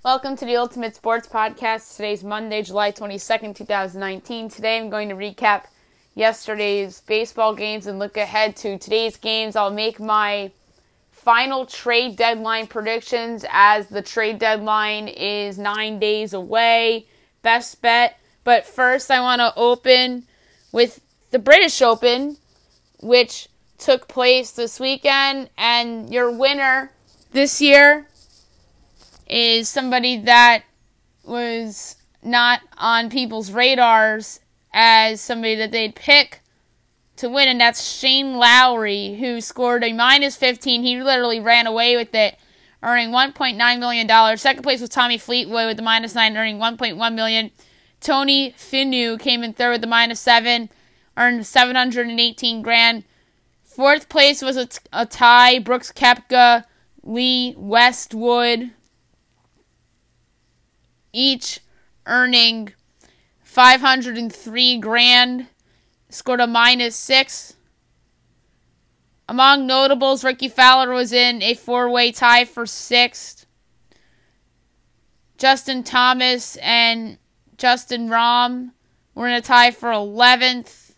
Welcome to the Ultimate Sports Podcast. Today's Monday, July 22nd, 2019. Today I'm going to recap yesterday's baseball games and look ahead to today's games. I'll make my final trade deadline predictions as the trade deadline is 9 days away. Best bet. But first I want to open with the British Open, which took place this weekend. And your winner this year is somebody that was not on people's radars as somebody that they'd pick to win, and that's Shane Lowry, who scored a minus 15. He literally ran away with it, earning $1.9 million. Second place was Tommy Fleetwood with the minus 9, earning $1.1 million. Tony Finau came in third with the minus 7, earned $718,000. Fourth place was a tie, Brooks Koepka, Lee Westwood, each earning $503,000, scored a minus 6. Among notables, Ricky Fowler was in a 4-way tie for 6th. Justin Thomas and Justin Rahm were in a tie for 11th.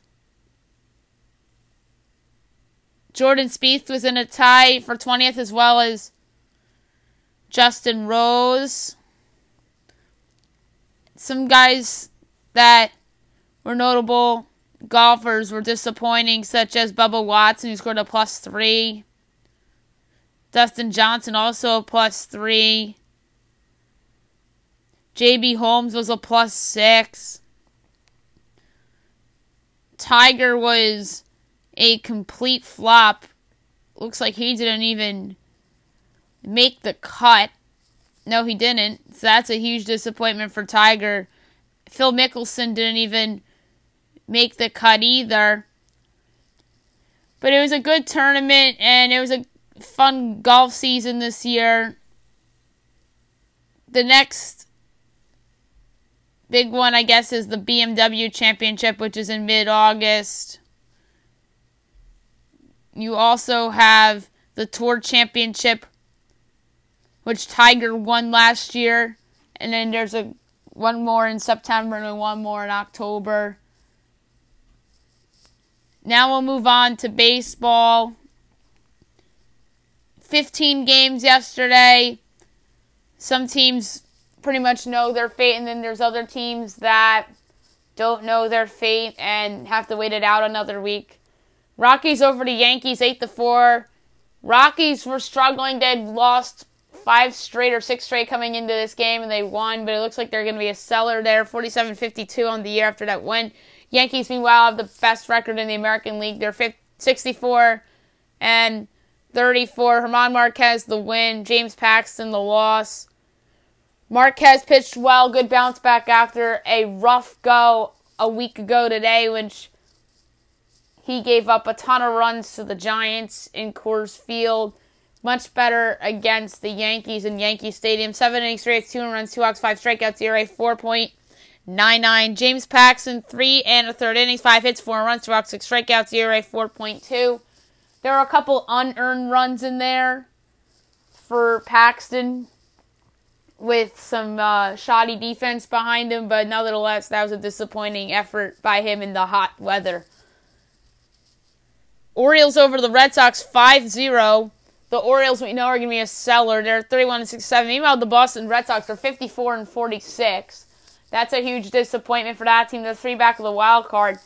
Jordan Spieth was in a tie for 20th, as well as Justin Rose. Some guys that were notable golfers were disappointing, such as Bubba Watson, who scored a plus 3. Dustin Johnson also a plus 3. J.B. Holmes was a plus 6. Tiger was a complete flop. Looks like he didn't even make the cut. No, he didn't. So that's a huge disappointment for Tiger. Phil Mickelson didn't even make the cut either. But it was a good tournament, and it was a fun golf season this year. The next big one, I guess, is the BMW Championship, which is in mid-August. You also have the Tour Championship, which Tiger won last year. And then there's one more in September and one more in October. Now we'll move on to baseball. 15 games yesterday. Some teams pretty much know their fate, and then there's other teams that don't know their fate and have to wait it out another week. Rockies over the Yankees 8-4. Rockies were struggling. They'd lost 5 straight or 6 straight coming into this game, and they won, but it looks like they're going to be a seller there. 47-52 on the year after that win. Yankees, meanwhile, have the best record in the American League. They're 64-34. German Marquez, the win. James Paxton, the loss. Marquez pitched well. Good bounce back after a rough go a week ago today, which he gave up a ton of runs to the Giants in Coors Field. Much better against the Yankees in Yankee Stadium. 7 innings, 3 hits, 2 runs, 2 walks, 5 strikeouts, ERA 4.99. James Paxton, 3 1/3 innings, 5 hits, 4 runs, 2 walks, 6 strikeouts, ERA 4.2. There are a couple unearned runs in there for Paxton with some shoddy defense behind him, but nevertheless, that was a disappointing effort by him in the hot weather. Orioles over the Red Sox 5-0. The Orioles, we know, are going to be a seller. They're 31-67. Meanwhile, the Boston Red Sox are 54-46. That's a huge disappointment for that team. They're 3 back of the wild card.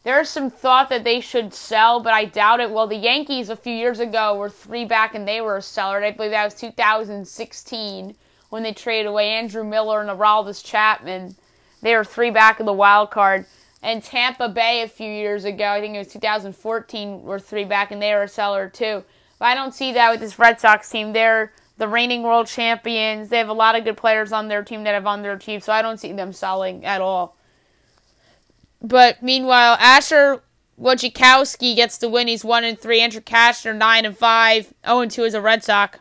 There's some thought that they should sell, but I doubt it. Well, the Yankees a few years ago were 3 back and they were a seller. I believe that was 2016 when they traded away Andrew Miller and Aroldis Chapman. They were 3 back of the wild card. And Tampa Bay a few years ago, I think it was 2014, were 3 back and they were a seller too. But I don't see that with this Red Sox team. They're the reigning world champions. They have a lot of good players on their team that have underachieved, so I don't see them selling at all. But meanwhile, Asher Wojciechowski gets the win. He's 1-3. Andrew Cashner 9-5. 0-2 as a Red Sox.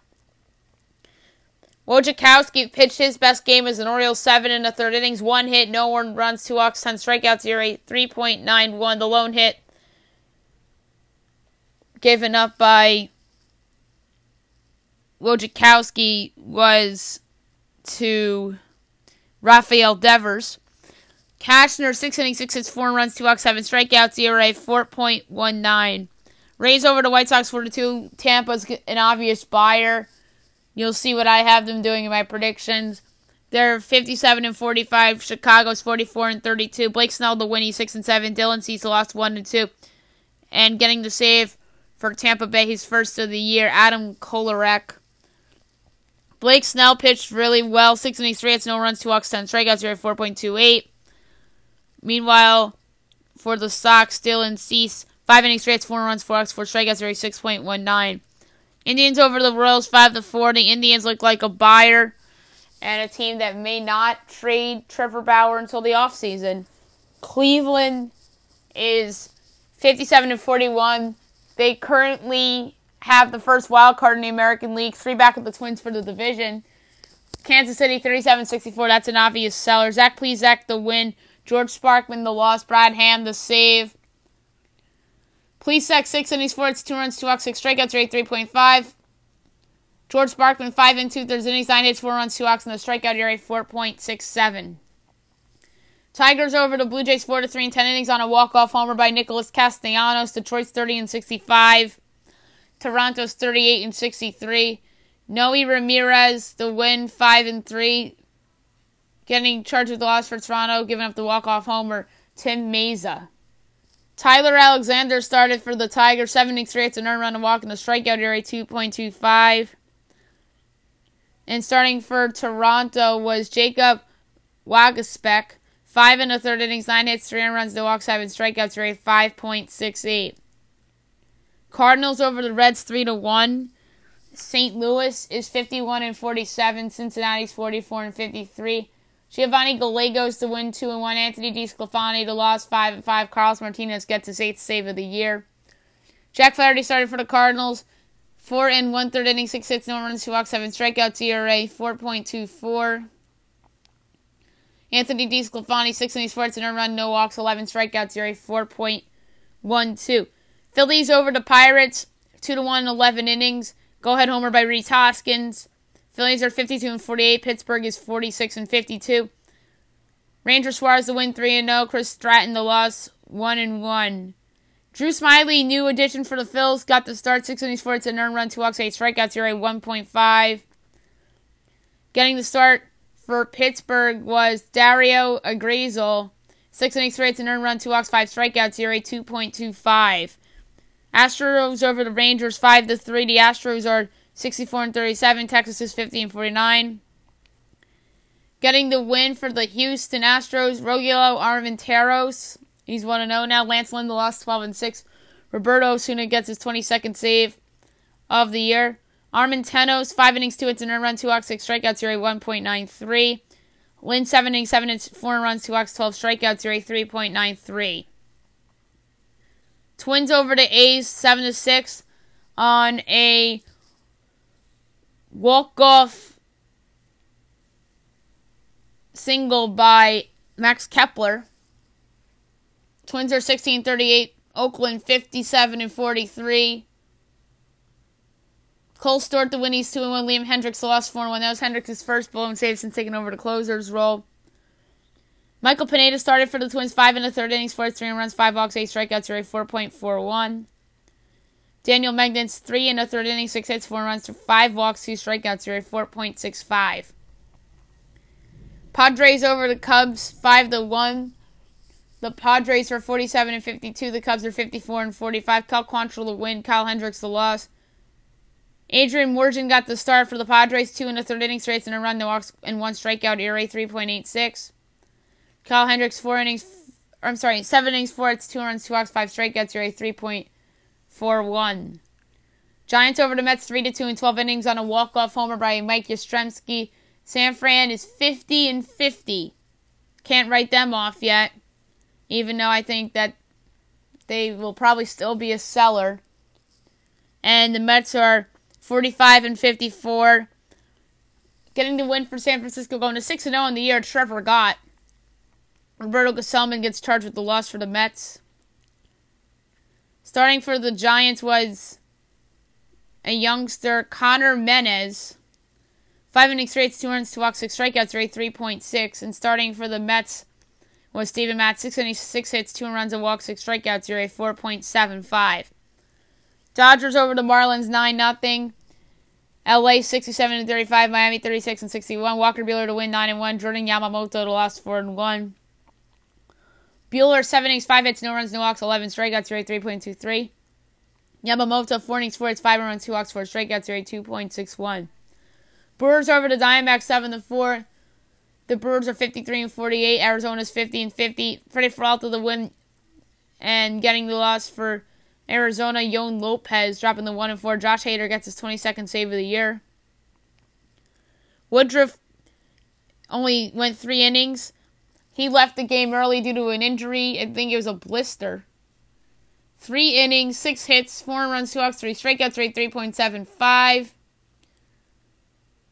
Wojciechowski pitched his best game as an Orioles, 7 1/3 innings, 1 hit, no earned runs, 2 walks, 10 strikeouts, ERA 3.91. The lone hit given up by Wojciechowski was to Rafael Devers. Cashner, 6 innings, 6 hits, 4 runs, 2 walks, 7 strikeouts, ERA 4.19. Rays over the White Sox 4-2. Tampa's an obvious buyer. You'll see what I have them doing in my predictions. They're 57-45. Chicago's 44-32. Blake Snell the win, he's 6-7. Dylan Cease lost 1-2. And getting the save for Tampa Bay, his first of the year, Adam Kolarek. Blake Snell pitched really well. 6 innings, 3 hits, no runs, 2 walks, 10 strikeouts, ERA 4.28. Meanwhile, for the Sox, Dylan Cease, 5 innings, 3 hits, 4 runs, 4 walks, 4 strikeouts, ERA 6.19. Indians over the Royals 5-4. The Indians look like a buyer and a team that may not trade Trevor Bauer until the offseason. Cleveland is 57-41. They currently have the first wild card in the American League, 3 back of the Twins for the division. Kansas City 37-64. That's an obvious seller. Zach Plesac the win. George Sparkman the loss. Brad Ham the save. Plesac 6 innings, 4 hits, 2 runs, 2 walks, 6 strikeouts, rate 3.5. George Sparkman 5 2/3 innings, 9 hits, 4 runs, 2 walks, and the strikeout ERA 4.67. Tigers over the Blue Jays 4-3 in 10 innings on a walk-off homer by Nicholas Castellanos. Detroit's 30-65. Toronto's 38-63. Noe Ramirez the win, 5-3. Getting charged with the loss for Toronto, giving up the walk-off homer, Tim Meza. Tyler Alexander started for the Tigers, 7 innings, 3 hits, an earned run, a walk, and the strikeout ERA 2.25. And starting for Toronto was Jacob Waguespack, 5 1/3 innings, 9 hits, 3 earned runs, no walks, 7 strikeouts, ERA 5.68. Cardinals over the Reds 3-1. St. Louis is 51-47. Cincinnati's 44-53. Giovanni Gallegos to win 2-1. Anthony DeSclafani to loss 5-5. Carlos Martinez gets his 8th save of the year. Jack Flaherty started for the Cardinals. 4 1/3 innings, 6 hits, no runs, 2 walks, 7 strikeouts, ERA 4.24. Anthony DeSclafani 6 innings, 4 hits, an earned run, no walks, 11 strikeouts, ERA 4.12. Phillies over the Pirates 2-1 in 11 innings. Go ahead homer by Rhys Hoskins. Phillies are 52-48. Pittsburgh is 46-52. Ranger Suarez the win 3-0. Chris Stratton the loss 1-1. Drew Smyly, new addition for the Phils, got the start. 6 innings, 4 hits, an earned run, 2 walks, 8 strikeouts, ERA 1.5. Getting the start for Pittsburgh was Dario Agrizol. 6 innings, 3 hits, an earned run, 2 walks, 5 strikeouts, ERA 2.25. Astros over the Rangers 5-3. The Astros are 64-37. Texas is 50-49. Getting the win for the Houston Astros, Rogelio Armenteros. He's 1-0 now. Lance Lynn, the loss 12-6. Roberto Osuna gets his 22nd save of the year. Armenteros, 5 innings, 2 hits, an earned run, 2 walks, 6 strikeouts, ERA 1.93. Lynn, 7 innings, 7 hits, 4 runs, 2 walks, 12 strikeouts, ERA 3.93. Twins over the A's, 7-6 on a walk-off single by Max Kepler. Twins are 16-38. Oakland 57-43. Cole Stewart the win, he's 2-1. Liam Hendricks the loss 4-1. That was Hendricks' first blown save since taking over the closer's role. Michael Pineda started for the Twins 5 1/3 innings, 4 3 runs, 5 walks, 8 strikeouts, ERA 4.41. Daniel Megdens 3 1/3 innings, 6 hits, 4 runs, 5 walks, 2 strikeouts, ERA 4.65. Padres over the Cubs 5-1. The Padres are 47-52. The Cubs are 54-45. Cal Quantrill the win. Kyle Hendricks the loss. Adrian Morgan got the start for the Padres. 2 1/3 innings, 3 hits, and a run, no walks, and 1 strikeout. ERA 3.86. Kyle Hendricks 7 innings, 4 hits, 2 runs, 2 walks, 5 strikeouts. ERA 3.41. Giants over the Mets 3-2 in 12 innings on a walk-off homer by Mike Yastrzemski. San Fran is 50-50. Can't write them off yet, even though I think that they will probably still be a seller. And the Mets are 45-54. Getting the win for San Francisco, going to 6-0 in the year. Trevor Gott. Roberto Gesellman gets charged with the loss for the Mets. Starting for the Giants was a youngster, Connor Menez. 5 innings straight, 2 runs, 2 walks, 6 strikeouts, rate 3.6. And starting for the Mets was Steven Matz, 6 innings, 6 hits, 2 runs, a walk, 6 strikeouts, rate 4.75. Dodgers over the Marlins 9-0. LA 67-35, Miami 36-61. Walker Buehler to win 9-1. Jordan Yamamoto to loss 4-1. Buehler 7 innings, 5 hits, no runs, no walks, 11 strikeouts, rate 3.23. Yamamoto 4 innings, 4 hits, 5 runs, 2 walks, 4 strikeouts, rate 2.61. Brewers over the Diamondbacks 7-4. The Brewers are 53-48. Arizona's 50-50. Freddie Peralta the win and getting the loss for Arizona. Yon Lopez dropping the 1-4. Josh Hader gets his 22nd save of the year. Woodruff only went 3 innings. He left the game early due to an injury. I think it was a blister. 3 innings, 6 hits, 4 runs, 2 walks, 3 strikeouts, rate 3.75.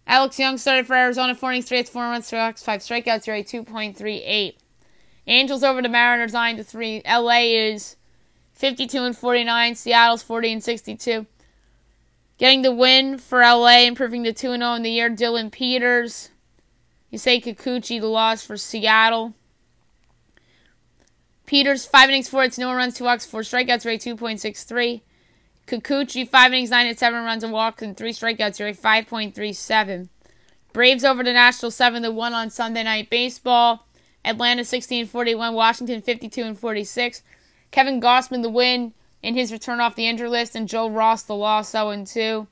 Alex Young started for Arizona, 4 innings, 3 hits, 4 runs, 2 walks, 5 strikeouts, rate 2.38. Angels over the Mariners 9-3. LA is 52-49. Seattle's 40-62. Getting the win for LA, improving to 2-0 in the year. Dylan Peters. Yusei Kikuchi, the loss for Seattle. Peters, 5 innings, 4 hits, no runs, 2 walks, 4 strikeouts, rate 2.63. Kikuchi, 5 innings, 9 hits, 7 runs, a walk, and 3 strikeouts, rate 5.37. Braves over the Nationals 7-1 on Sunday Night Baseball. Atlanta 16-41, Washington 52-46. Kevin Gausman the win in his return off the injury list, and Joe Ross the loss 0-2.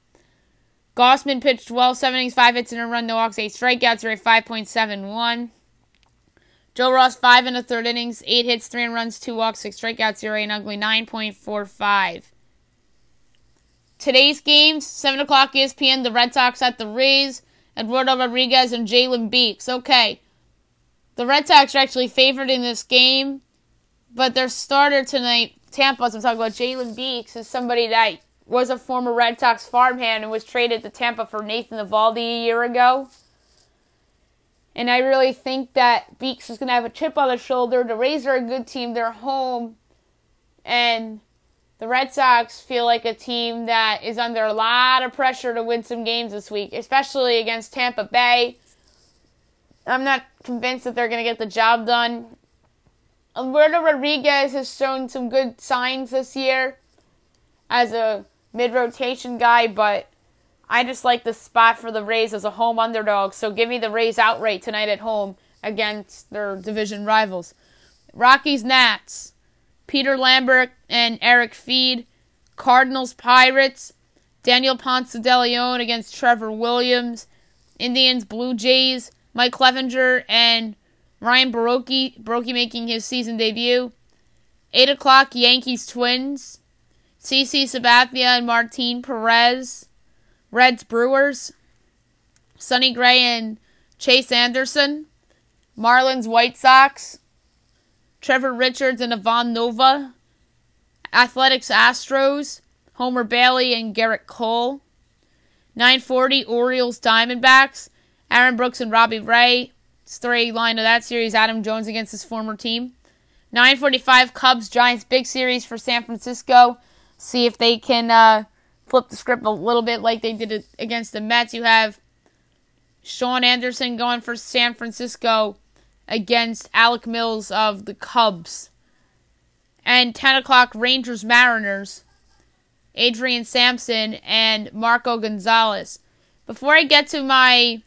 Gausman pitched well, 7 innings, 5 hits, and a run, no walks, 8 strikeouts, rate 5.71. Joe Ross 5 1/3 innings, 8 hits, 3 runs, 2 walks, 6 strikeouts, rate an ugly 9.45. Today's games, 7 o'clock ESPN, the Red Sox at the Rays, Eduardo Rodriguez and Jalen Beeks. Okay, the Red Sox are actually favored in this game, but their starter tonight, Tampa, as I'm talking about, Jalen Beeks, is somebody that was a former Red Sox farmhand and was traded to Tampa for Nathan Eovaldi a year ago. And I really think that Beeks is going to have a chip on his shoulder. The Rays are a good team. They're home. And the Red Sox feel like a team that is under a lot of pressure to win some games this week, especially against Tampa Bay. I'm not convinced that they're going to get the job done. Eduardo Rodriguez has shown some good signs this year as a mid-rotation guy, but I just like the spot for the Rays as a home underdog, so give me the Rays outright tonight at home against their division rivals. Rockies-Nats, Peter Lambert and Eric Feed. Cardinals-Pirates, Daniel Ponce de Leon against Trevor Williams. Indians-Blue Jays, Mike Clevenger and Ryan Baroki making his season debut. 8 o'clock, Yankees-Twins, CC Sabathia and Martin Perez. Reds-Brewers, Sonny Gray and Chase Anderson. Marlins-White Sox, Trevor Richards and Ivan Nova. Athletics-Astros, Homer Bailey and Garrett Cole. 9:40, Orioles-Diamondbacks, Aaron Brooks and Robbie Ray. Storyline of that series, Adam Jones against his former team. 9:45, Cubs-Giants, big series for San Francisco. See if they can flip the script a little bit like they did it against the Mets. You have Sean Anderson going for San Francisco against Alec Mills of the Cubs. And 10 o'clock, Rangers-Mariners, Adrian Sampson and Marco Gonzalez. Before I get to my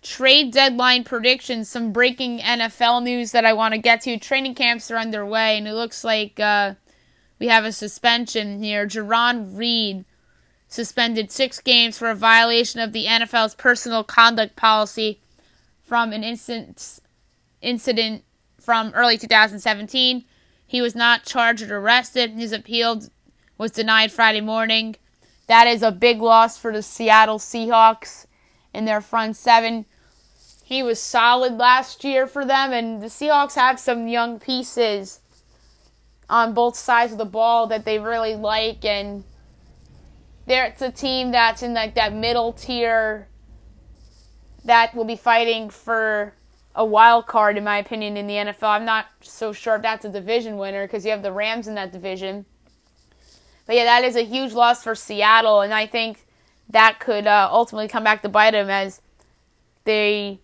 trade deadline predictions, some breaking NFL news that I want to get to. Training camps are underway, and it looks like we have a suspension here. Jarran Reed suspended 6 games for a violation of the NFL's personal conduct policy from an incident from early 2017. He was not charged or arrested. His appeal was denied Friday morning. That is a big loss for the Seattle Seahawks in their front seven. He was solid last year for them, and the Seahawks have some young pieces on both sides of the ball that they really like, and it's a team that's in like that middle tier that will be fighting for a wild card, in my opinion, in the NFL. I'm not so sure if that's a division winner because you have the Rams in that division. But yeah, that is a huge loss for Seattle, and I think that could ultimately come back to bite them as they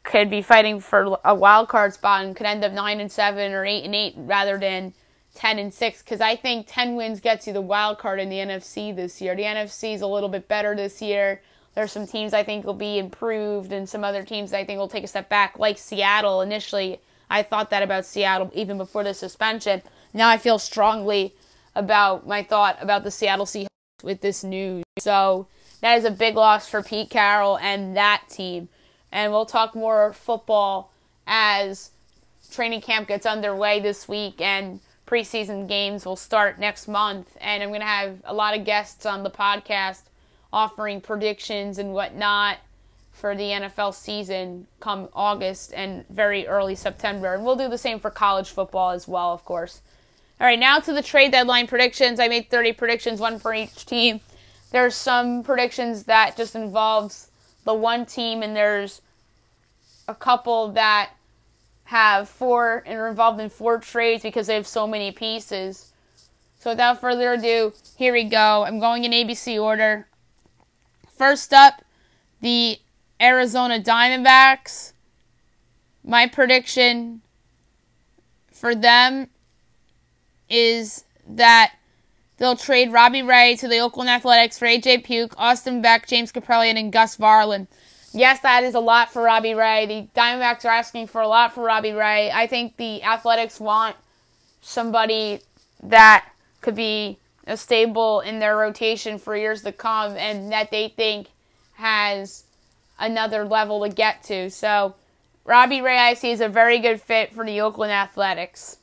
could be fighting for a wild card spot and could end up 9-7 or 8-8 rather than 10-6. Because I think 10 wins gets you the wild card in the NFC this year. The NFC is a little bit better this year. There's some teams I think will be improved, and some other teams I think will take a step back, like Seattle. Initially, I thought that about Seattle even before the suspension. Now I feel strongly about my thought about the Seattle Seahawks with this news. So that is a big loss for Pete Carroll and that team. And we'll talk more football as training camp gets underway this week and preseason games will start next month. And I'm going to have a lot of guests on the podcast offering predictions and whatnot for the NFL season come August and very early September. And we'll do the same for college football as well, of course. All right, now to the trade deadline predictions. I made 30 predictions, one for each team. There's some predictions that just involves the one team, and there's a couple that have four and are involved in four trades because they have so many pieces. So without further ado, here we go. I'm going in ABC order. First up, the Arizona Diamondbacks. My prediction for them is that they'll trade Robbie Ray to the Oakland Athletics for A.J. Puig, Austin Beck, James Kaprielian, and Gus Varland. Yes, that is a lot for Robbie Ray. The Diamondbacks are asking for a lot for Robbie Ray. I think the Athletics want somebody that could be a stable in their rotation for years to come and that they think has another level to get to. So Robbie Ray, I see, is a very good fit for the Oakland Athletics.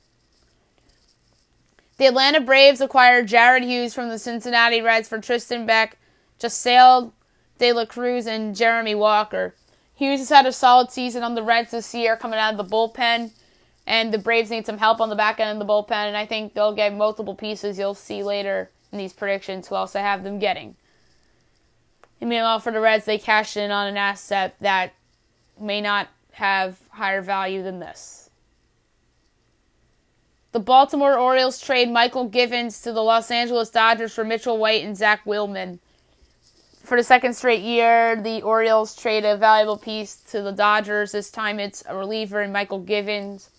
The Atlanta Braves acquired Jared Hughes from the Cincinnati Reds for Tristan Beck, Yasiel, De La Cruz, and Jeremy Walker. Hughes has had a solid season on the Reds this year coming out of the bullpen, and the Braves need some help on the back end of the bullpen, and I think they'll get multiple pieces you'll see later in these predictions who else I have them getting. And meanwhile, for the Reds, they cashed in on an asset that may not have higher value than this. The Baltimore Orioles trade Michael Givens to the Los Angeles Dodgers for Mitchell White and Zach Wilman. For the second straight year, the Orioles trade a valuable piece to the Dodgers. This time it's a reliever in Michael Givens.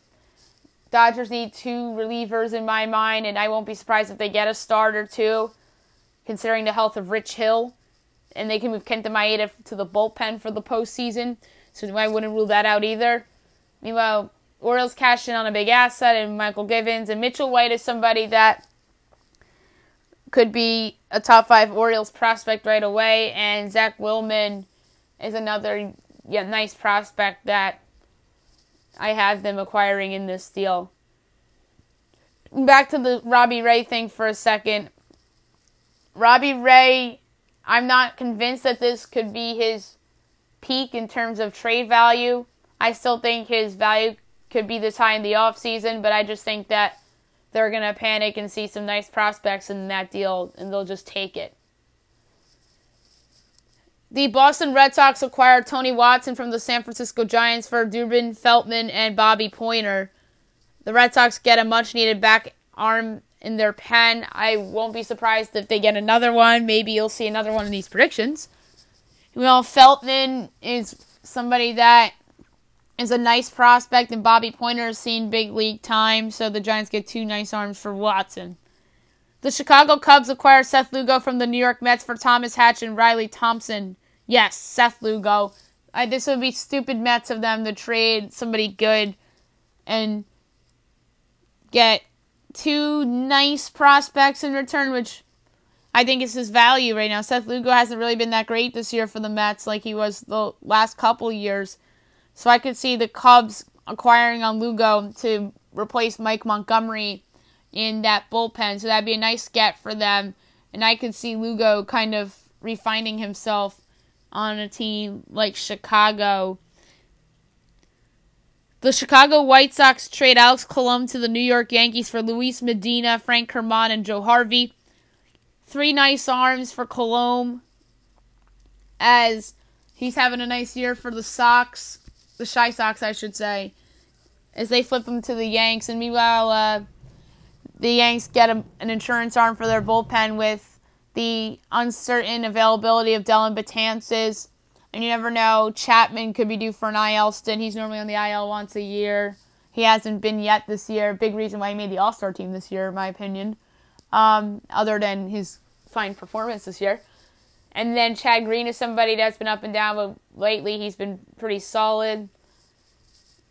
Dodgers need two relievers in my mind, and I won't be surprised if they get a starter too, considering the health of Rich Hill. And they can move Kenta Maeda to the bullpen for the postseason, so I wouldn't rule that out either. Meanwhile, Orioles cashed in on a big asset in Michael Givens, and Mitchell White is somebody that could be a top 5 Orioles prospect right away, and Zach Wilman is another nice prospect that I have them acquiring in this deal. Back to the Robbie Ray thing for a second. Robbie Ray, I'm not convinced that this could be his peak in terms of trade value. I still think his value could be this high in the offseason, but I just think that they're going to panic and see some nice prospects in that deal, and they'll just take it. The Boston Red Sox acquired Tony Watson from the San Francisco Giants for Dubin Feltman and Bobby Pointer. The Red Sox get a much-needed back arm in their pen. I won't be surprised if they get another one. Maybe you'll see another one in these predictions. Well, Feltman is somebody that is a nice prospect, and Bobby Pointer has seen big league time, so the Giants get two nice arms for Watson. The Chicago Cubs acquire Seth Lugo from the New York Mets for Thomas Hatch and Riley Thompson. Yes, Seth Lugo. This would be stupid Mets of them to trade somebody good and get two nice prospects in return, which I think is his value right now. Seth Lugo hasn't really been that great this year for the Mets like he was the last couple years. So I could see the Cubs acquiring on Lugo to replace Mike Montgomery in that bullpen. So that'd be a nice get for them. And I could see Lugo kind of refining himself on a team like Chicago. The Chicago White Sox trade Alex Colomé to the New York Yankees for Luis Medina, Frank Herman, and Joe Harvey. Three nice arms for Colomé as he's having a nice year for the Sox. The Chi Sox, I should say, as they flip him to the Yanks. And meanwhile, the Yanks get an insurance arm for their bullpen with the uncertain availability of Dellin Betances And you never know, Chapman could be due for an IL stint. He's normally on the IL once a year. He hasn't been yet this year. Big reason why he made the All-Star team this year, in my opinion. Other than his fine performance this year. And then Chad Green is somebody that's been up and down, but lately he's been pretty solid.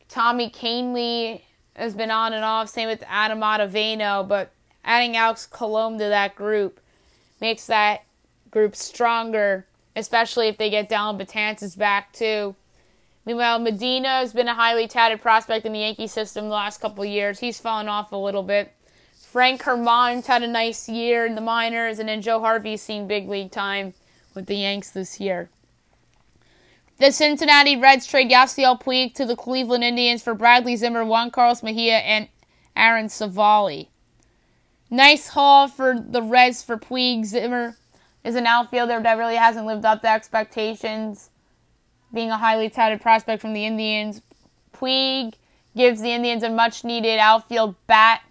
Tommy Kahnle has been on and off. Same with Adam Ottavino. But adding Alex Colomé to that group makes that group stronger, especially if they get Dellin Betances back too. Meanwhile, Medina has been a highly touted prospect in the Yankee system the last couple of years. He's fallen off a little bit. Frank Hermon's had a nice year in the minors, and then Joe Harvey's seen big league time with the Yanks this year. The Cincinnati Reds trade Yasiel Puig to the Cleveland Indians for Bradley Zimmer, Juan Carlos Mejia, and Aaron Savali. Nice haul for the Reds for Puig. Zimmer is an outfielder that really hasn't lived up to expectations, being a highly touted prospect from the Indians. Puig gives the Indians a much-needed outfield bat,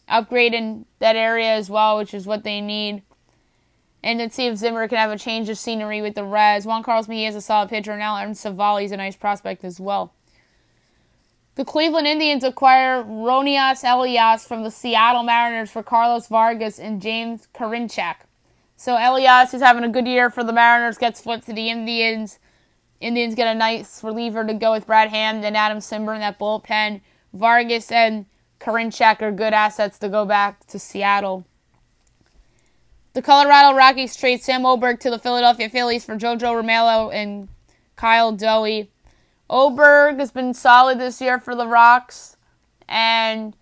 upgrade in that area as well, which is what they need. And let's see if Zimmer can have a change of scenery with the Reds. Juan Carlos Mejia is a solid pitcher, and now Aaron Savali is a nice prospect as well. The Cleveland Indians acquire Ronias Elias from the Seattle Mariners for Carlos Vargas and James Karinchak. So Elias is having a good year for the Mariners, gets flipped to the Indians. Indians get a nice reliever to go with Brad Hand and Adam Simber in that bullpen. Vargas and Karinchak are good assets to go back to Seattle. The Colorado Rockies trade Sam Oberg to the Philadelphia Phillies for JoJo Romero and Kyle Dewey. Oberg has been solid this year for the Rocks, and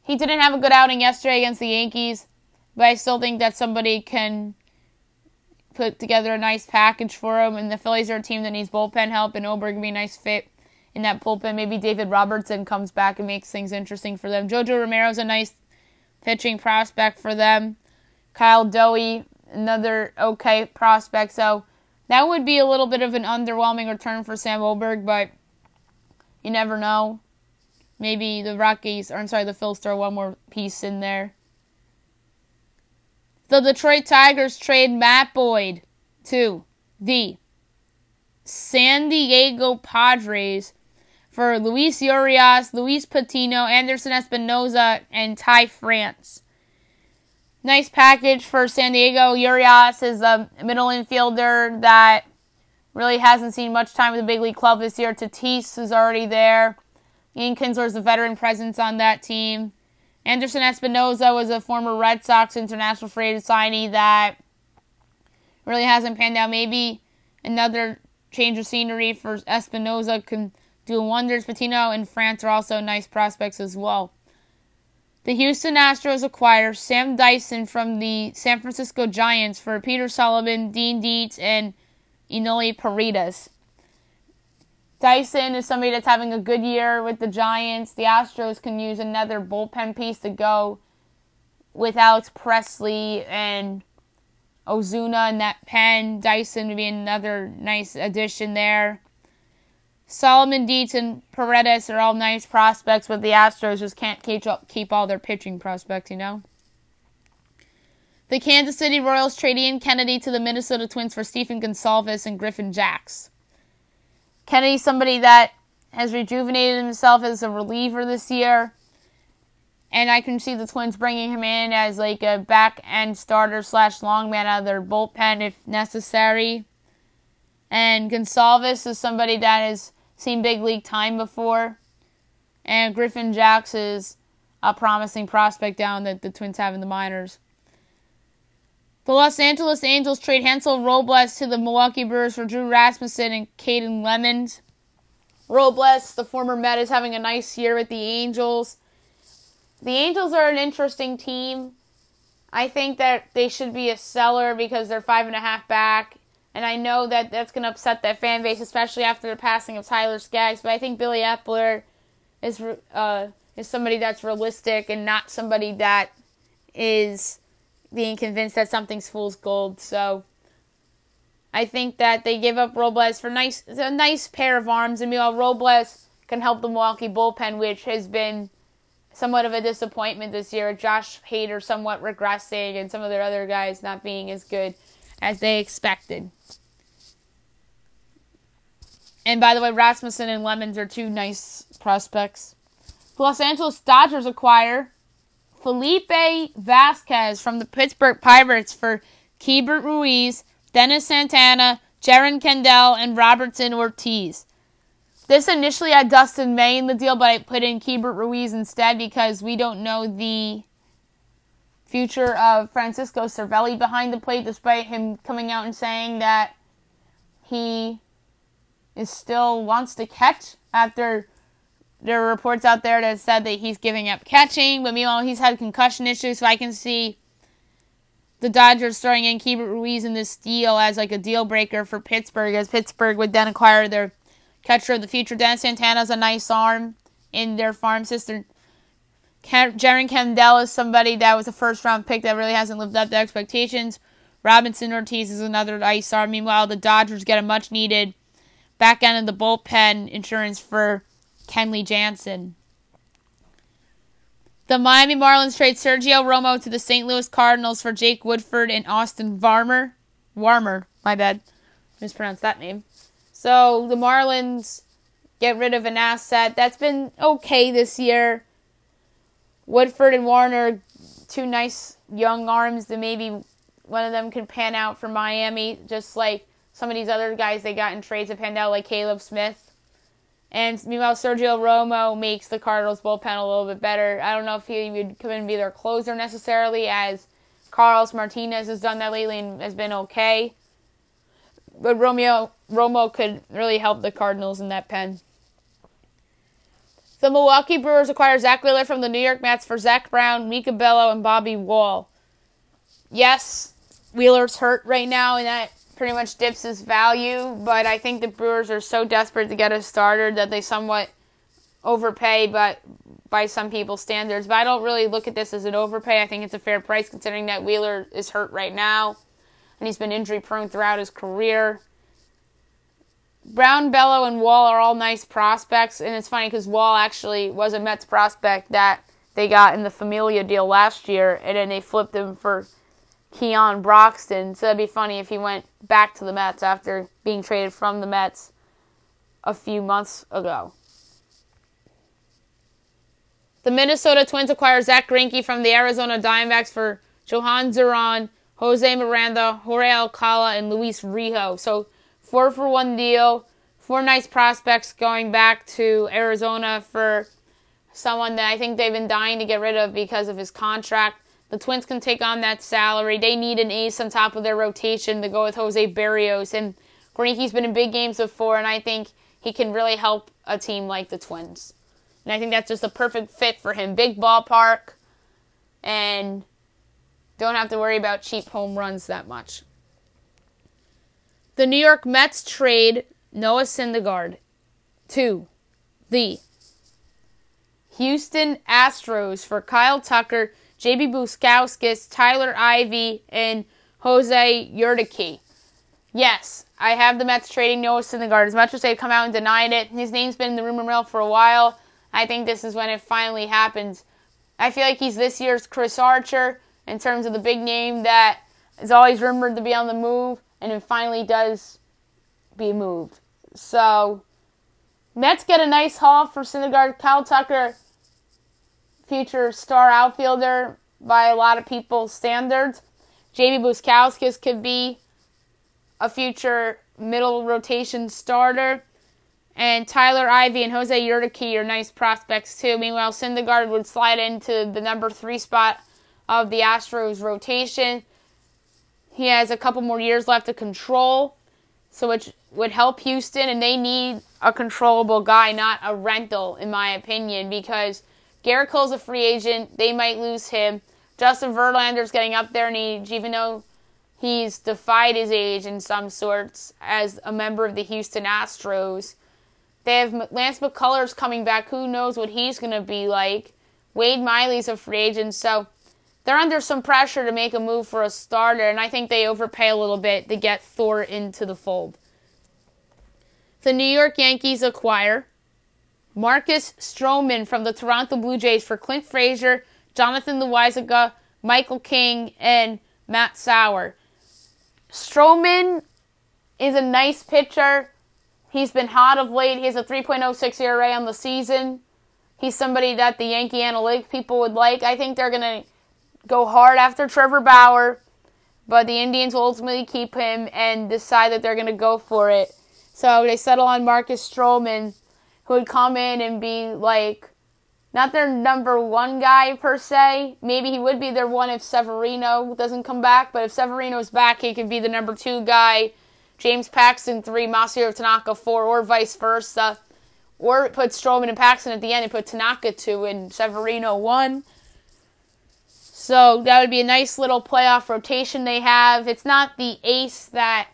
he didn't have a good outing yesterday against the Yankees, but I still think that somebody can put together a nice package for him, and the Phillies are a team that needs bullpen help, and Oberg can be a nice fit in that bullpen. Maybe David Robertson comes back and makes things interesting for them. JoJo Romero's a nice pitching prospect for them. Kyle Dewey, another okay prospect. So that would be a little bit of an underwhelming return for Sam Oberg, but you never know. Maybe the Phils throw one more piece in there. The Detroit Tigers trade Matt Boyd to the San Diego Padres for Luis Urias, Luis Patino, Anderson Espinoza, and Ty France. Nice package for San Diego. Urias is a middle infielder that really hasn't seen much time with the big league club this year. Tatis is already there. Ian Kinsler is a veteran presence on that team. Anderson Espinoza was a former Red Sox international free agent signee that really hasn't panned out. Maybe another change of scenery for Espinoza can do wonders. Patino and France are also nice prospects as well. The Houston Astros acquire Sam Dyson from the San Francisco Giants for Peter Sullivan, Dean Dietz, and Enoli Paredes. Dyson is somebody that's having a good year with the Giants. The Astros can use another bullpen piece to go with Alex Presley and Ozuna in that pen. Dyson would be another nice addition there. Solomon, Dietz, and Paredes are all nice prospects, but the Astros just can't keep all their pitching prospects, you know. The Kansas City Royals trade Ian Kennedy to the Minnesota Twins for Stephen Gonsalves and Griffin Jax. Kennedy's somebody that has rejuvenated himself as a reliever this year, and I can see the Twins bringing him in as like a back-end starter / long man out of their bullpen if necessary. And Gonsalves is somebody that has seen big league time before. And Griffin Jax is a promising prospect down that the Twins have in the minors. The Los Angeles Angels trade Hansel Robles to the Milwaukee Brewers for Drew Rasmussen and Caden Lemons. Robles, the former Met, is having a nice year with the Angels. The Angels are an interesting team. I think that they should be a seller because they're 5.5 back. And I know that that's going to upset that fan base, especially after the passing of Tyler Skaggs. But I think Billy Epler is somebody that's realistic and not somebody that is being convinced that something's fool's gold. So I think that they give up Robles for a nice pair of arms. And meanwhile, Robles can help the Milwaukee bullpen, which has been somewhat of a disappointment this year. Josh Hader somewhat regressing and some of their other guys not being as good as they expected. And by the way, Rasmussen and Lemons are two nice prospects. The Los Angeles Dodgers acquire Felipe Vasquez from the Pittsburgh Pirates for Keibert Ruiz, Dennis Santana, Jarran Kendall, and Robertson Ortiz. This initially had Dustin May in the deal, but I put in Keibert Ruiz instead because we don't know the future of Francisco Cervelli behind the plate, despite him coming out and saying that he still wants to catch after there are reports out there that said that he's giving up catching. But meanwhile, he's had concussion issues, so I can see the Dodgers throwing in Keibert Ruiz in this deal as like a deal breaker for Pittsburgh, as Pittsburgh would then acquire their catcher of the future. Dennis Santana's a nice arm in their farm system. Jarran Kendall is somebody that was a first-round pick that really hasn't lived up to expectations. Robinson Ortiz is another nice arm. Meanwhile, the Dodgers get a much-needed back end of the bullpen insurance for Kenley Jansen. The Miami Marlins trade Sergio Romo to the St. Louis Cardinals for Jake Woodford and Austin Warmer, my bad. Mispronounced that name. So the Marlins get rid of an asset that's been okay this year. Woodford and Warner, two nice young arms that maybe one of them can pan out for Miami, just like some of these other guys they got in trades have panned out, like Caleb Smith. And meanwhile, Sergio Romo makes the Cardinals bullpen a little bit better. I don't know if he would come in and be their closer necessarily, as Carlos Martinez has done that lately and has been okay. But Romo could really help the Cardinals in that pen. The Milwaukee Brewers acquire Zach Wheeler from the New York Mets for Zach Brown, Mika Bello, and Bobby Wall. Yes, Wheeler's hurt right now, and that pretty much dips his value, but I think the Brewers are so desperate to get a starter that they somewhat overpay, but by some people's standards. But I don't really look at this as an overpay. I think it's a fair price considering that Wheeler is hurt right now, and he's been injury-prone throughout his career. Brown, Bello, and Wall are all nice prospects, and it's funny because Wall actually was a Mets prospect that they got in the Familia deal last year, and then they flipped him for Keon Broxton. So that'd be funny if he went back to the Mets after being traded from the Mets a few months ago. The Minnesota Twins acquire Zach Greinke from the Arizona Diamondbacks for Johan Duran, Jose Miranda, Jorge Alcala, and Luis Rijo. So 4-for-1 deal. 4 nice prospects going back to Arizona for someone that I think they've been dying to get rid of because of his contract. The Twins can take on that salary. They need an ace on top of their rotation to go with Jose Barrios. And Greinke's been in big games before, and I think he can really help a team like the Twins. And I think that's just a perfect fit for him. Big ballpark, and don't have to worry about cheap home runs that much. The New York Mets trade Noah Syndergaard to the Houston Astros for Kyle Tucker, J.B. Bukauskas, Tyler Ivey, and Jose Urquidy. Yes, I have the Mets trading Noah Syndergaard. As much as they've come out and denied it, his name's been in the rumor mill for a while. I think this is when it finally happens. I feel like he's this year's Chris Archer in terms of the big name that is always rumored to be on the move, and it finally does be moved. So, Mets get a nice haul for Syndergaard. Kyle Tucker, future star outfielder by a lot of people's standards. J.B. Bukauskas could be a future middle rotation starter. And Tyler Ivey and Jose Urquidy are nice prospects too. Meanwhile, Syndergaard would slide into the number 3 spot of the Astros rotation. He has a couple more years left to control, so which would help Houston, and they need a controllable guy, not a rental, in my opinion, because Garrett Cole's a free agent. They might lose him. Justin Verlander's getting up there in age, even though he's defied his age in some sorts as a member of the Houston Astros. They have Lance McCullers coming back. Who knows what he's going to be like. Wade Miley's a free agent, so they're under some pressure to make a move for a starter, and I think they overpay a little bit to get Thor into the fold. The New York Yankees acquire Marcus Stroman from the Toronto Blue Jays for Clint Frazier, Jonathan Loáisiga, Michael King, and Matt Sauer. Stroman is a nice pitcher. He's been hot of late. He has a 3.06 ERA on the season. He's somebody that the Yankee analytic people would like. I think they're going to go hard after Trevor Bauer, but the Indians will ultimately keep him and decide that they're going to go for it. So they settle on Marcus Stroman, who would come in and be like, not their number one guy per se. Maybe he would be their one if Severino doesn't come back, but if Severino's back, he could be the number 2 guy. James Paxton 3, Masahiro Tanaka 4, or vice versa. Or put Stroman and Paxton at the end and put Tanaka 2 and Severino 1. So that would be a nice little playoff rotation they have. It's not the ace that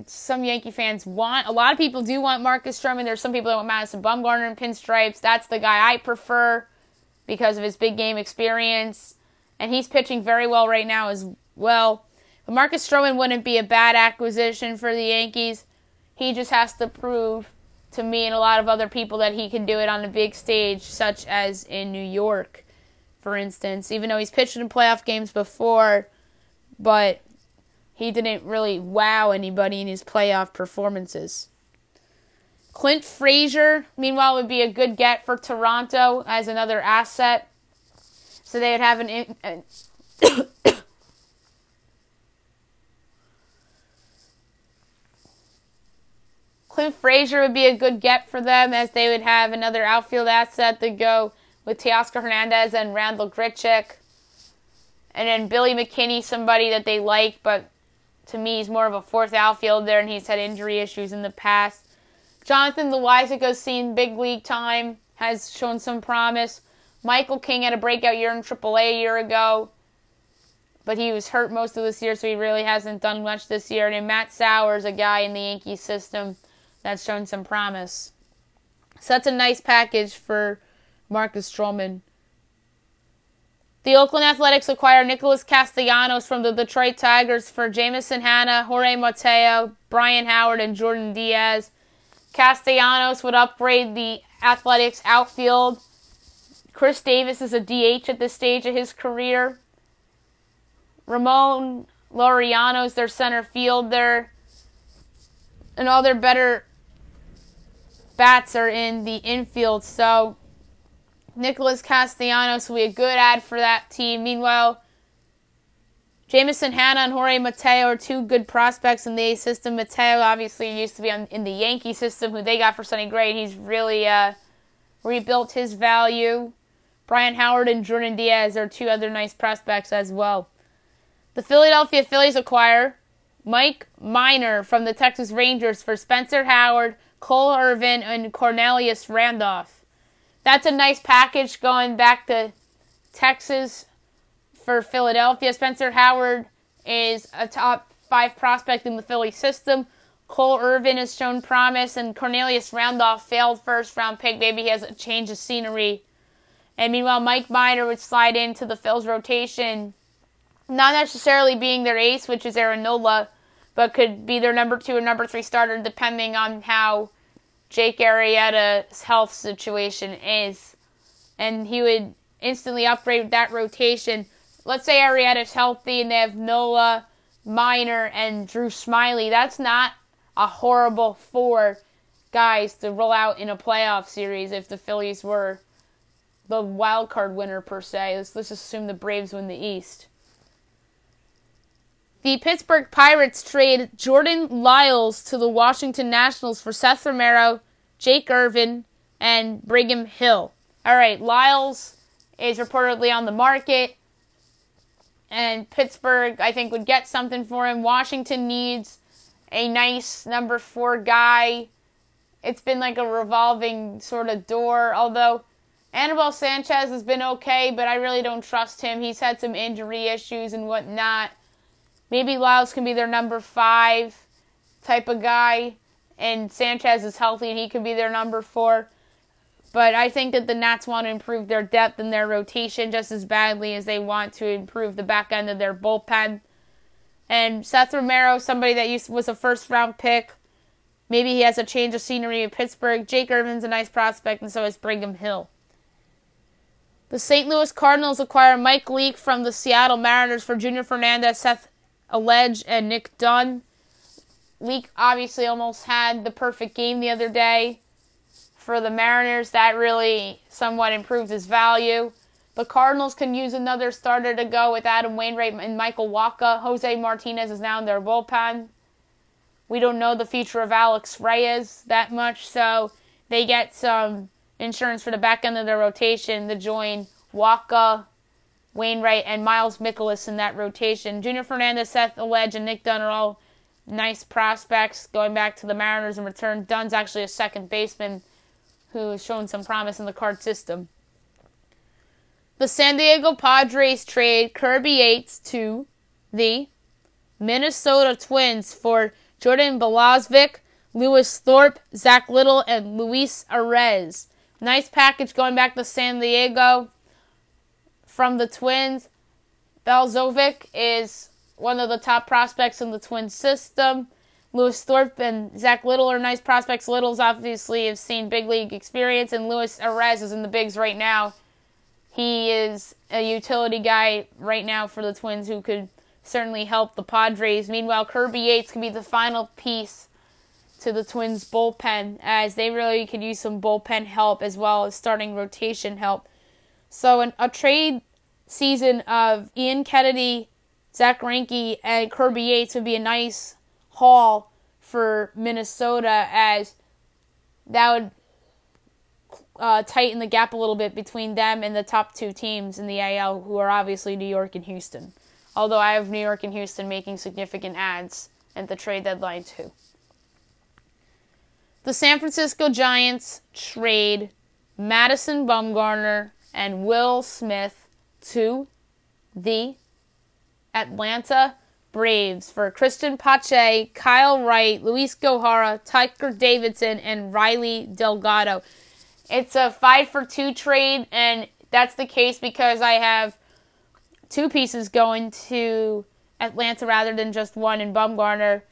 some Yankee fans want. A lot of people do want Marcus Stroman. There's some people that want Madison Bumgarner in pinstripes. That's the guy I prefer because of his big game experience. And he's pitching very well right now as well. But Marcus Stroman wouldn't be a bad acquisition for the Yankees. He just has to prove to me and a lot of other people that he can do it on a big stage, such as in New York, for instance. Even though he's pitched in playoff games before, but he didn't really wow anybody in his playoff performances. Clint Frazier, meanwhile, would be a good get for Toronto as another asset. So they would have an Clint Frazier would be a good get for them, as they would have another outfield asset to go with Teoscar Hernandez and Randall Grichuk. And then Billy McKinney, somebody that they like, but to me he's more of a 4th outfielder, and he's had injury issues in the past. Jonathan Loáisiga's seen big league time, has shown some promise. Michael King had a breakout year in AAA a year ago, but he was hurt most of this year, so he really hasn't done much this year. And then Matt Sauers, a guy in the Yankee system that's shown some promise. So that's a nice package for Marcus Stroman. The Oakland Athletics acquire Nicholas Castellanos from the Detroit Tigers for Jamison Hanna, Jorge Mateo, Brian Howard, and Jordan Diaz. Castellanos would upgrade the Athletics outfield. Chris Davis is a DH at this stage of his career. Ramon Laureano's their center fielder. And all their better bats are in the infield, so Nicholas Castellanos will be a good add for that team. Meanwhile, Jamison Hanna and Jorge Mateo are 2 good prospects in the A system. Mateo obviously used to be in the Yankee system, who they got for Sonny Gray, and he's really rebuilt his value. Brian Howard and Jordan Diaz are 2 other nice prospects as well. The Philadelphia Phillies acquire Mike Minor from the Texas Rangers for Spencer Howard, Cole Irvin, and Cornelius Randolph. That's a nice package going back to Texas for Philadelphia. Spencer Howard is a top 5 prospect in the Philly system. Cole Irvin has shown promise, and Cornelius Randolph failed first-round pick. Maybe he has a change of scenery. And meanwhile, Mike Minor would slide into the Phil's rotation, not necessarily being their ace, which is Aaron Nola, but could be their number 2 or number 3 starter, depending on how Jake Arrieta's health situation is. And he would instantly upgrade that rotation. Let's say Arrieta's healthy and they have Nola, Minor, and Drew Smyly. That's not a horrible 4 guys to roll out in a playoff series if the Phillies were the wild card winner per se. Let's assume the Braves win the East. The Pittsburgh Pirates trade Jordan Lyles to the Washington Nationals for Seth Romero, Jake Irvin, and Brigham Hill. All right, Lyles is reportedly on the market, and Pittsburgh, I think, would get something for him. Washington needs a nice number 4 guy. It's been like a revolving sort of door, although Anibal Sanchez has been okay, but I really don't trust him. He's had some injury issues and whatnot. Maybe Lyles can be their number 5 type of guy, and Sanchez is healthy and he could be their number 4. But I think that the Nats want to improve their depth and their rotation just as badly as they want to improve the back end of their bullpen. And Seth Romero, somebody that was a first-round pick, maybe he has a change of scenery in Pittsburgh. Jake Irvin's a nice prospect, and so is Brigham Hill. The St. Louis Cardinals acquire Mike Leake from the Seattle Mariners for Junior Fernandez, Seth Alleged, and Nick Dunn. Leak obviously almost had the perfect game the other day for the Mariners. That really somewhat improved his value. The Cardinals can use another starter to go with Adam Wainwright and Michael Wacha. Jose Martinez is now in their bullpen. We don't know the future of Alex Reyes that much, so they get some insurance for the back end of their rotation to join Wacha, Wainwright, and Miles Mikolas in that rotation. Junior Fernandez, Seth Alledge, and Nick Dunn are all nice prospects going back to the Mariners in return. Dunn's actually a second baseman who has shown some promise in the Card system. The San Diego Padres trade Kirby Yates to the Minnesota Twins for Jordan Balazovic, Lewis Thorpe, Zach Little, and Luis Arraez. Nice package going back to San Diego from the Twins. Balazovic is one of the top prospects in the Twins system. Lewis Thorpe and Zach Little are nice prospects. Little's obviously has seen big league experience, and Luis Arraez is in the bigs right now. He is a utility guy right now for the Twins who could certainly help the Padres. Meanwhile, Kirby Yates can be the final piece to the Twins' bullpen, as they really could use some bullpen help as well as starting rotation help. So a trade season of Ian Kennedy, Zach Greinke, and Kirby Yates would be a nice haul for Minnesota, as that would tighten the gap a little bit between them and the top two teams in the AL, who are obviously New York and Houston. Although I have New York and Houston making significant adds at the trade deadline too. The San Francisco Giants trade Madison Bumgarner and Will Smith to the Atlanta Braves for Christian Pache, Kyle Wright, Luis Gohara, Tucker Davidson, and Riley Delgado. It's a 5-for-2 trade, and that's the case because I have two pieces going to Atlanta rather than just one in Bumgarner.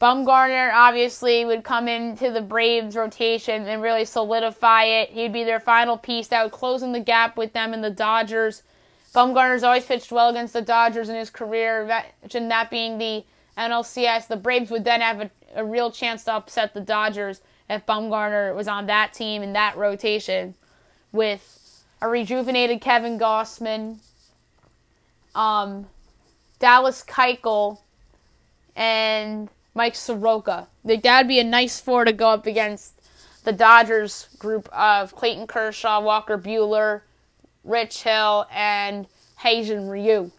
Bumgarner obviously would come into the Braves rotation and really solidify it. He'd be their final piece that would close in the gap with them and the Dodgers. Bumgarner's always pitched well against the Dodgers in his career, that being the NLCS. The Braves would then have a real chance to upset the Dodgers if Bumgarner was on that team in that rotation, with a rejuvenated Kevin Gausman, Dallas Keuchel, and Mike Soroka. That would be a nice four to go up against the Dodgers group of Clayton Kershaw, Walker Buehler, Rich Hill, and Hae-Jin Ryu.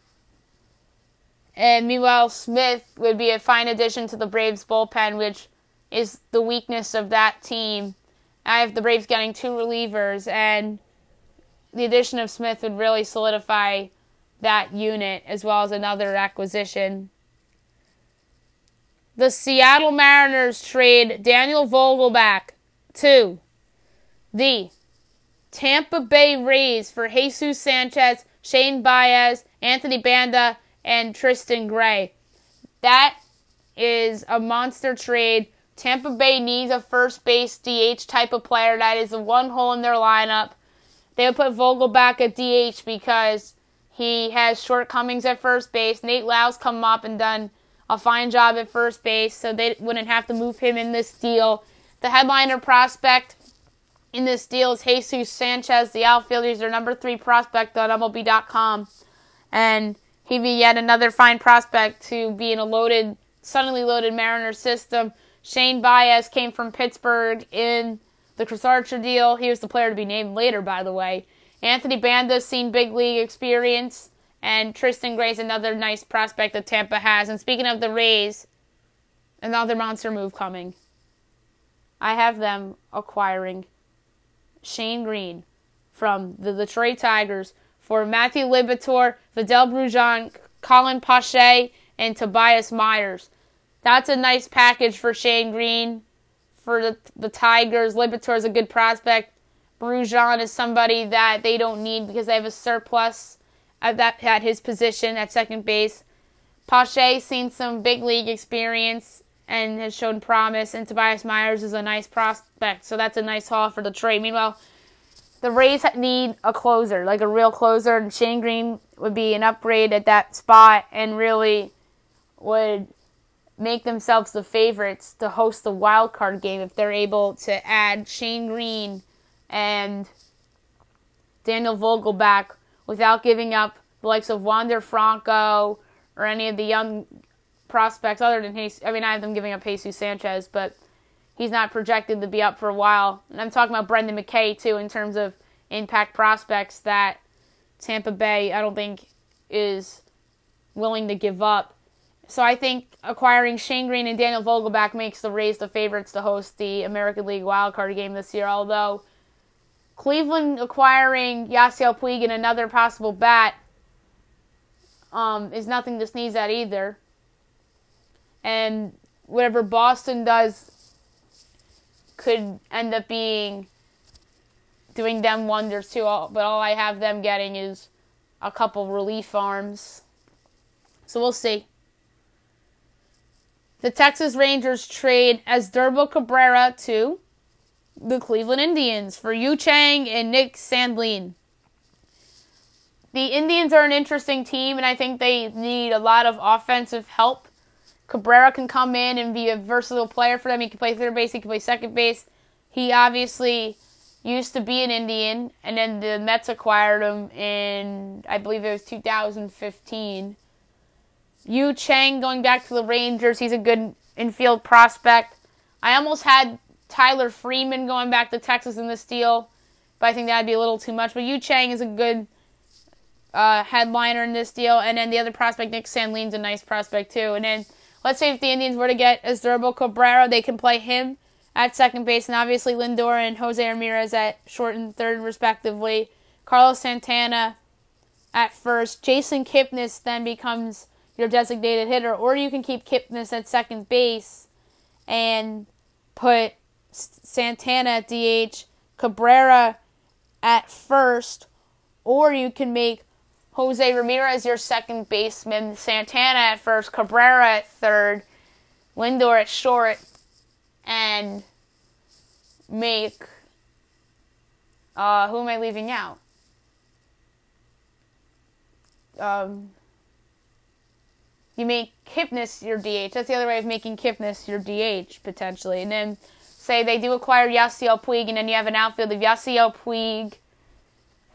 And meanwhile, Smith would be a fine addition to the Braves bullpen, which is the weakness of that team. I have the Braves getting two relievers, and the addition of Smith would really solidify that unit, as well as another acquisition. The Seattle Mariners trade Daniel Vogelbach to the Tampa Bay Rays for Jesus Sanchez, Shane Baez, Anthony Banda, and Tristan Gray. That is a monster trade. Tampa Bay needs a first base DH type of player. That is the one hole in their lineup. They would put Vogelbach at DH because he has shortcomings at first base. Nate Lau's come up and done a fine job at first base, so they wouldn't have to move him in this deal. The headliner prospect in this deal is Jesus Sanchez, the outfielder. He's their number 3 prospect on MLB.com. And he'd be yet another fine prospect to be in a suddenly loaded Mariners system. Shane Baez came from Pittsburgh in the Chris Archer deal. He was the player to be named later, by the way. Anthony Banda's seen big league experience. And Tristan Gray's another nice prospect that Tampa has. And speaking of the Rays, another monster move coming. I have them acquiring Shane Green from the Detroit Tigers for Matthew Liberatore, Vidal Brujan, Colin Pache, and Tobias Myers. That's a nice package for Shane Green for the Tigers. Liberatore is a good prospect. Brujan is somebody that they don't need because they have a surplus at his position at second base. Pache's seen some big league experience and has shown promise, and Tobias Myers is a nice prospect, so that's a nice haul for the trade. Meanwhile, the Rays need a closer, like a real closer, and Shane Green would be an upgrade at that spot and really would make themselves the favorites to host the wild card game if they're able to add Shane Green and Daniel Vogelbach without giving up the likes of Wander Franco or any of the young prospects other than Jesus. I mean, I have them giving up Jesus Sanchez, but he's not projected to be up for a while. And I'm talking about Brendan McKay, too, in terms of impact prospects that Tampa Bay, I don't think, is willing to give up. So I think acquiring Shane Green and Daniel Vogelbach makes the Rays the favorites to host the American League wildcard game this year, although Cleveland acquiring Yasiel Puig and another possible bat is nothing to sneeze at either. And whatever Boston does could end up doing them wonders too. But all I have them getting is a couple relief arms. So we'll see. The Texas Rangers trade Asdrubal Cabrera to the Cleveland Indians for Yu Chang and Nick Sandlin. The Indians are an interesting team, and I think they need a lot of offensive help. Cabrera can come in and be a versatile player for them. He can play third base, he can play second base. He obviously used to be an Indian, and then the Mets acquired him in, I believe it was 2015. Yu Chang going back to the Rangers, he's a good infield prospect. I almost had Tyler Freeman going back to Texas in this deal, but I think that would be a little too much. But Yu Chang is a good headliner in this deal, and then the other prospect, Nick Sandlin's a nice prospect too. And then let's say if the Indians were to get Asdrubal Cabrera, they can play him at second base, and obviously Lindor and Jose Ramirez at short and third respectively. Carlos Santana at first. Jason Kipnis then becomes your designated hitter, or you can keep Kipnis at second base and put Santana at DH, Cabrera at first, or you can make Jose Ramirez your second baseman, Santana at first, Cabrera at third, Lindor at short, and make, who am I leaving out? You make Kipnis your DH. That's the other way of making Kipnis your DH, potentially. And then say they do acquire Yasiel Puig, and then you have an outfield of Yasiel Puig,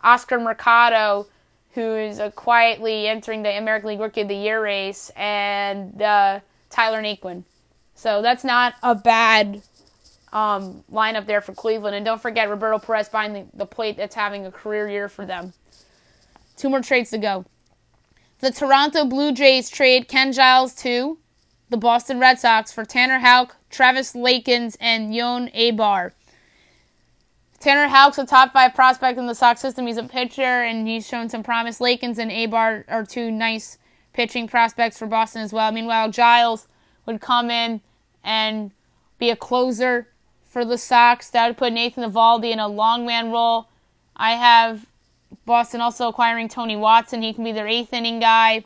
Oscar Mercado, who is quietly entering the American League Rookie of the Year race, and Tyler Naquin. So that's not a bad lineup there for Cleveland. And don't forget Roberto Perez behind the plate that's having a career year for them. 2 more trades to go. The Toronto Blue Jays trade Ken Giles to the Boston Red Sox for Tanner Houck, Travis Lakins, and Yon Abar. Tanner Houck's a top 5 prospect in the Sox system. He's a pitcher, and he's shown some promise. Lakins and Abar are 2 nice pitching prospects for Boston as well. Meanwhile, Giles would come in and be a closer for the Sox. That would put Nathan Eovaldi in a long man role. I have Boston also acquiring Tony Watson. He can be their 8th inning guy.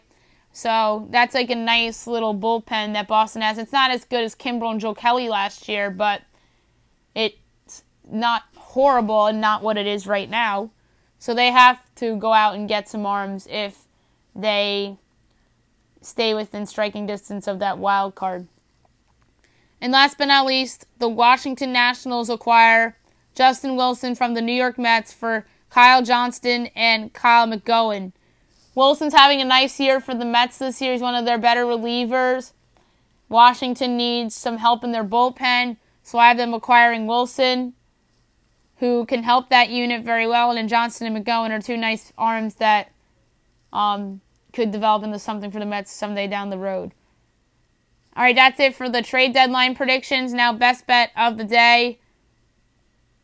So that's like a nice little bullpen that Boston has. It's not as good as Kimbrel and Joe Kelly last year, but it's not horrible and not what it is right now. So they have to go out and get some arms if they stay within striking distance of that wild card. And last but not least, the Washington Nationals acquire Justin Wilson from the New York Mets for Kyle Johnston and Kyle McGowan. Wilson's having a nice year for the Mets this year. He's one of their better relievers. Washington needs some help in their bullpen, so I have them acquiring Wilson, who can help that unit very well, and then Johnston and McGowan are 2 nice arms that could develop into something for the Mets someday down the road. All right, that's it for the trade deadline predictions. Now, best bet of the day,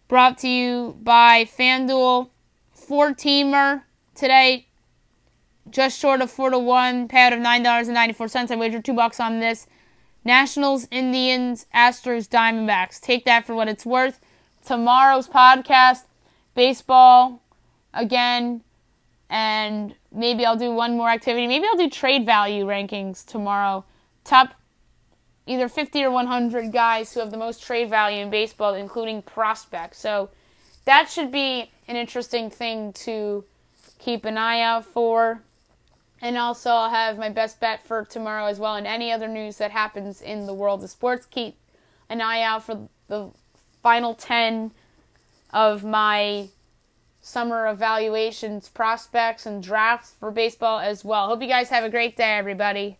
brought to you by FanDuel. 4-teamer today, just short of 4-1, payout of $9.94. I wagered $2 on this. Nationals, Indians, Astros, Diamondbacks. Take that for what it's worth. Tomorrow's podcast, baseball again, and maybe I'll do one more activity. Maybe I'll do trade value rankings tomorrow. Top either 50 or 100 guys who have the most trade value in baseball, including prospects. So that should be an interesting thing to keep an eye out for. And also, I'll have my best bet for tomorrow as well, and any other news that happens in the world of sports. Keep an eye out for the final 10 of my summer evaluations, prospects, and drafts for baseball as well. Hope you guys have a great day, everybody.